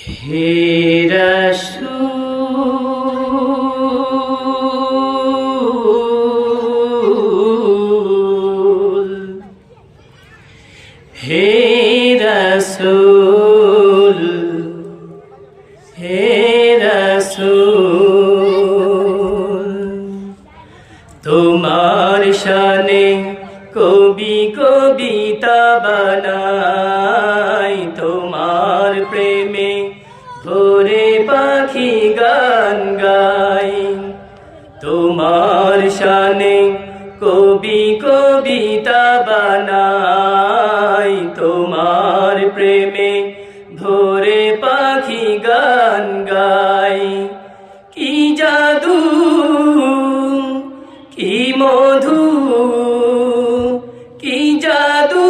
হে রাসূল হে রাসূল হে রাসূল তোমার শানে কবি কবিতা বানাই তোমার প্রেমে ভোরে পাখি গান গাই তোমার শানে কবি কবিতা বানাই তোমার প্রেমে ভোরে পাখি গান গাই কি জাদু কি মধু কি জাদু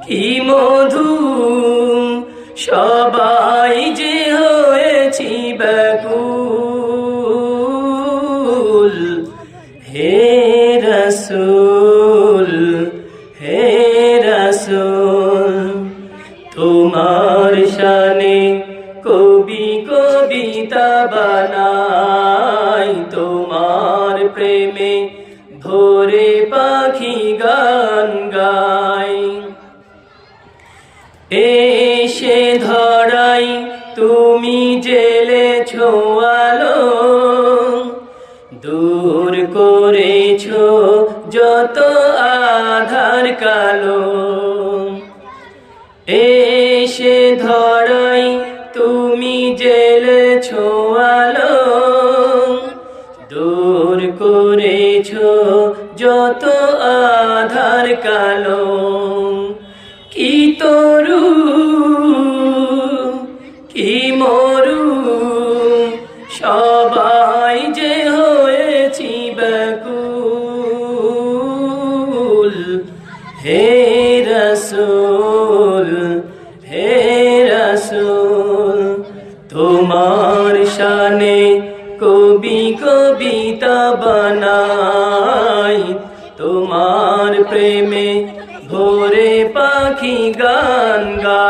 কি মধু সবাই যে হয়েছি ব্যাকুল হে রাসূল হে রাসূল তোমার শানে কবি কবিতা বানাই তোমার প্রেমে ভোরে পাখি গান গাই এসে ধরাই তুমি জেলেছো আলো দূর করেছো যত আধার কালো এসে ধরাই তুমি জেলেছো আলো দূর করেছো যত আধার কালো কি তরু কি মরু সবাই যে হয়েছি ব্যাকুল হে রাসূল হে রাসূল তোমার শানে কবি কবিতা বানাই তোমার প্রেমে ভোরে পাখি গান গায়।